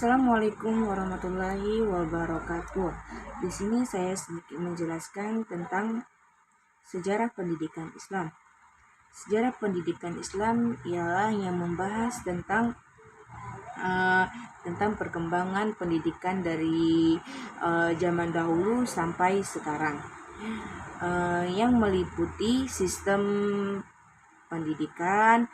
Assalamualaikum warahmatullahi wabarakatuh. Di sini saya sedikit menjelaskan tentang sejarah pendidikan Islam. Sejarah pendidikan Islam ialah yang membahas tentang perkembangan pendidikan dari zaman dahulu sampai sekarang, yang meliputi sistem pendidikan,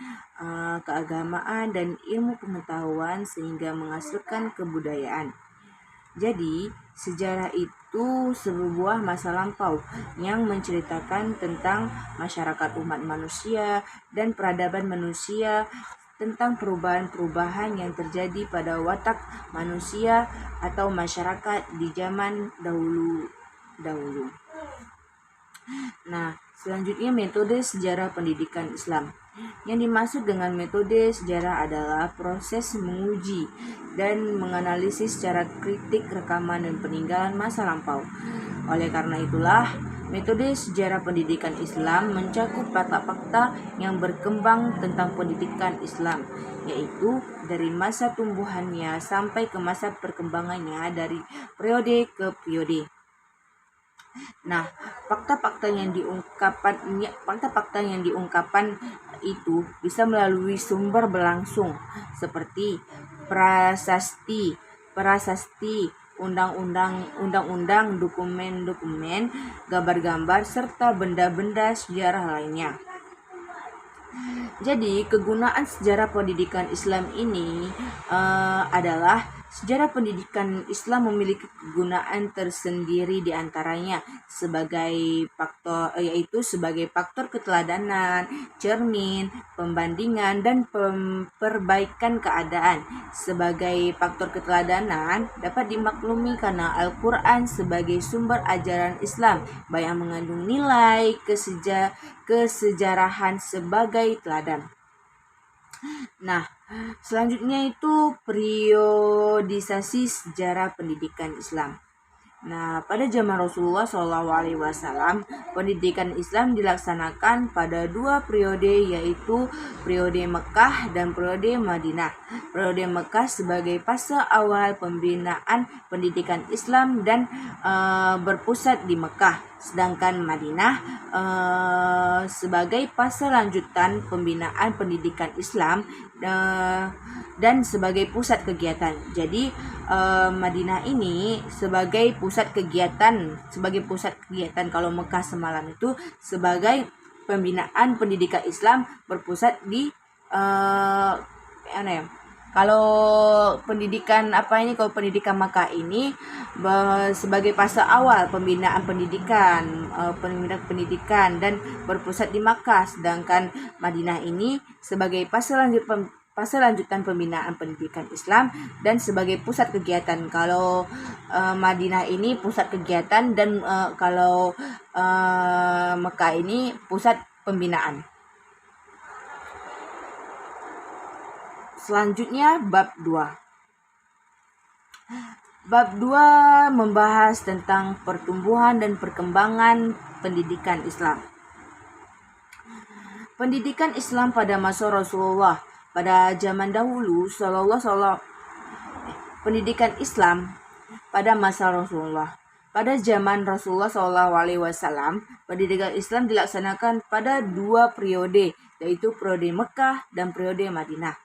keagamaan, dan ilmu pengetahuan sehingga menghasilkan kebudayaan. Jadi, sejarah itu sebuah masa lampau yang menceritakan tentang masyarakat umat manusia dan peradaban manusia, tentang perubahan-perubahan yang terjadi pada watak manusia atau masyarakat di zaman dahulu. Nah, selanjutnya metode sejarah pendidikan Islam. Yang dimaksud dengan metode sejarah adalah proses menguji dan menganalisis secara kritik rekaman dan peninggalan masa lampau. Oleh karena itulah, metode sejarah pendidikan Islam mencakup fakta-fakta yang berkembang tentang pendidikan Islam, yaitu dari masa tumbuhannya sampai ke masa perkembangannya dari periode ke periode. Nah, fakta-fakta yang diungkapkan itu bisa melalui sumber berlangsung seperti prasasti, undang-undang, dokumen-dokumen, gambar-gambar serta benda-benda sejarah lainnya. Jadi, kegunaan sejarah pendidikan Islam ini adalah sejarah pendidikan Islam memiliki kegunaan tersendiri di antaranya sebagai faktor keteladanan, cermin, pembandingan, dan perbaikan keadaan. Sebagai faktor keteladanan dapat dimaklumi karena Al-Quran sebagai sumber ajaran Islam yang mengandung nilai kesejarahan sebagai teladan. Nah, selanjutnya itu periodisasi sejarah pendidikan Islam. Nah, pada zaman Rasulullah SAW, pendidikan Islam dilaksanakan pada dua periode, yaitu periode Mekah dan periode Madinah. Periode Mekah sebagai fase awal pembinaan pendidikan Islam dan berpusat di Mekah, sedangkan Madinah sebagai fase lanjutan pembinaan pendidikan Islam dan sebagai pusat kegiatan. Jadi Madinah ini sebagai pusat kegiatan, kalau Mekah semalam itu sebagai pembinaan pendidikan Islam berpusat di kalau pendidikan Makkah ini sebagai fase awal pembinaan pendidikan dan berpusat di Makkah, sedangkan Madinah ini sebagai fase lanjutan pembinaan pendidikan Islam dan sebagai pusat kegiatan. Kalau Madinah ini pusat kegiatan dan kalau Mekah ini pusat pembinaan. Selanjutnya bab 2. Bab 2 membahas tentang pertumbuhan dan perkembangan pendidikan Islam. Pendidikan Islam pada masa Rasulullah pada zaman dahulu pendidikan Islam pada masa Rasulullah. Pada zaman Rasulullah SAW, pendidikan Islam dilaksanakan pada dua periode, yaitu periode Mekah dan periode Madinah.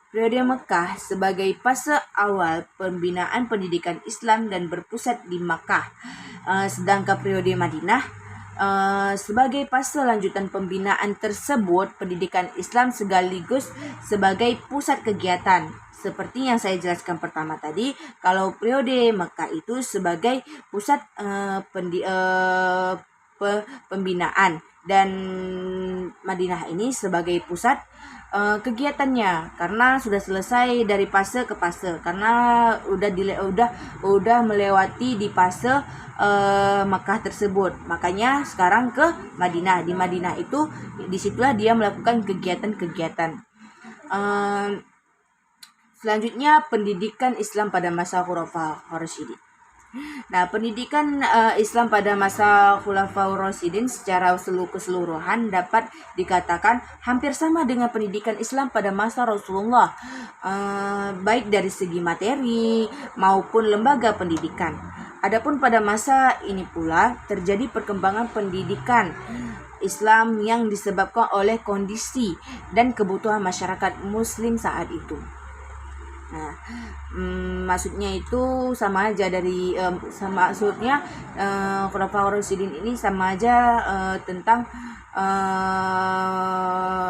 Periode Mekah sebagai fase awal pembinaan pendidikan Islam dan berpusat di Makkah, sedangkan periode Madinah sebagai fase lanjutan pembinaan tersebut pendidikan Islam sekaligus sebagai pusat kegiatan. Seperti yang saya jelaskan pertama tadi, kalau periode Mekah itu sebagai pusat pembinaan dan Madinah ini sebagai pusat kegiatannya, karena sudah selesai dari fase ke fase, karena udah melewati di fase Makkah tersebut, makanya sekarang ke Madinah. Di Madinah itu disitulah dia melakukan kegiatan-kegiatan. Selanjutnya pendidikan Islam pada masa Khulafaur Rasyidin. Nah, pendidikan Islam pada masa Khulafaur Rasyidin secara keseluruhan dapat dikatakan hampir sama dengan pendidikan Islam pada masa Rasulullah, baik dari segi materi maupun lembaga pendidikan. Adapun pada masa ini pula terjadi perkembangan pendidikan Islam yang disebabkan oleh kondisi dan kebutuhan masyarakat Muslim saat itu. Nah, maksudnya itu sama aja dari maksudnya Khulafaur Rasyidin ini sama aja tentang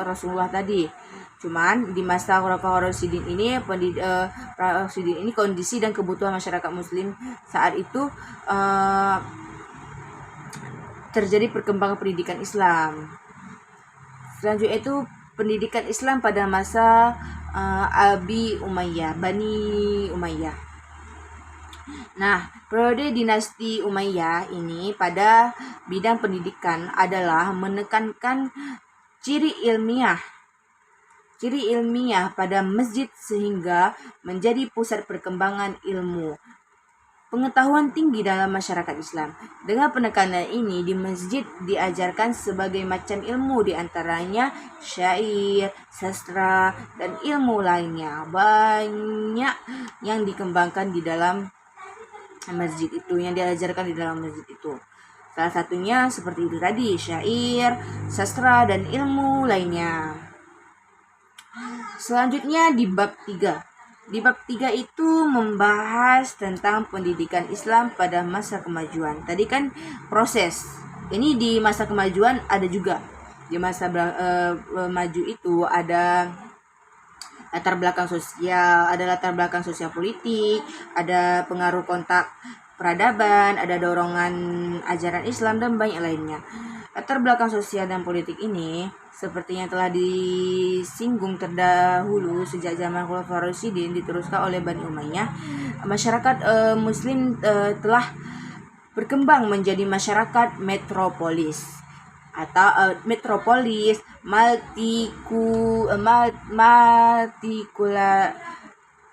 Rasulullah tadi. Cuman di masa Khulafaur Rasyidin ini Rasyidin ini kondisi dan kebutuhan masyarakat Muslim saat itu terjadi perkembangan pendidikan Islam. Selanjutnya itu pendidikan Islam pada masa Bani Umayyah. Nah, periode dinasti Umayyah ini pada bidang pendidikan adalah menekankan ciri ilmiah pada masjid sehingga menjadi pusat perkembangan ilmu pengetahuan tinggi dalam masyarakat Islam. Dengan penekanan ini, di masjid diajarkan sebagai macam ilmu, diantaranya syair, sastra, dan ilmu lainnya. Banyak yang dikembangkan di dalam masjid itu, yang diajarkan di dalam masjid itu. Salah satunya seperti itu tadi, syair, sastra, dan ilmu lainnya. Selanjutnya di bab 3. Di bab 3 itu membahas tentang pendidikan Islam pada masa kemajuan. Tadi kan proses. Ini di masa kemajuan ada juga. Di masa maju itu ada latar belakang sosial, ada latar belakang sosial politik, ada pengaruh kontak peradaban, ada dorongan ajaran Islam, dan banyak lainnya. Latar belakang sosial dan politik ini seperti yang telah disinggung terdahulu sejak zaman Khulafaur Rasyidin diteruskan oleh Bani Umayyah, masyarakat Muslim telah berkembang menjadi masyarakat metropolis atau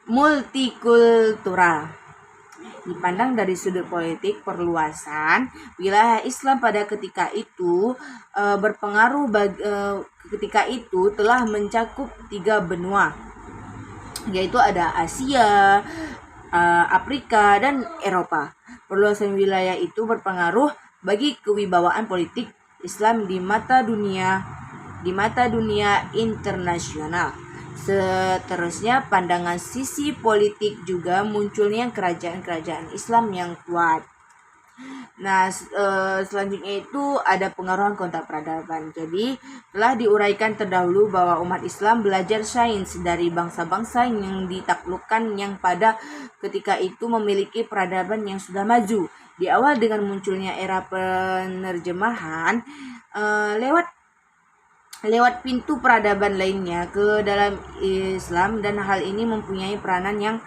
multikultural. Dipandang dari sudut politik perluasan wilayah Islam pada ketika itu berpengaruh ketika itu telah mencakup 3 benua, yaitu ada Asia, Afrika, dan Eropa. Perluasan wilayah itu berpengaruh bagi kewibawaan politik Islam di mata dunia internasional. Seterusnya, pandangan sisi politik juga munculnya kerajaan-kerajaan Islam yang kuat. Nah, selanjutnya itu ada pengaruhan kontak peradaban. Jadi, telah diuraikan terdahulu bahwa umat Islam belajar sains dari bangsa-bangsa yang ditaklukkan yang pada ketika itu memiliki peradaban yang sudah maju. Di awal dengan munculnya era penerjemahan lewat pintu peradaban lainnya ke dalam Islam, dan hal ini mempunyai peranan yang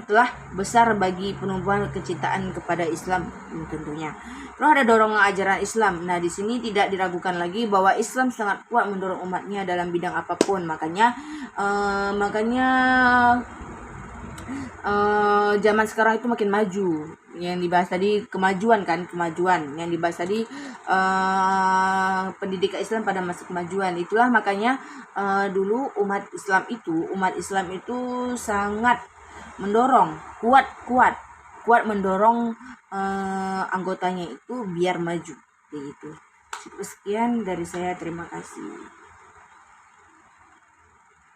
telah besar bagi penumbuhan kecintaan kepada Islam tentunya. Terus ada dorongan ajaran Islam. Nah, di sini tidak diragukan lagi bahwa Islam sangat kuat mendorong umatnya dalam bidang apapun. Makanya zaman sekarang itu makin maju. Yang dibahas tadi kemajuan. Yang dibahas tadi pendidikan Islam pada masa kemajuan. Itulah makanya dulu umat Islam itu sangat mendorong kuat mendorong anggotanya itu biar maju begitu. Sekian dari saya, terima kasih.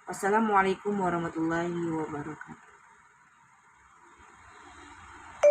Wassalamualaikum warahmatullahi wabarakatuh.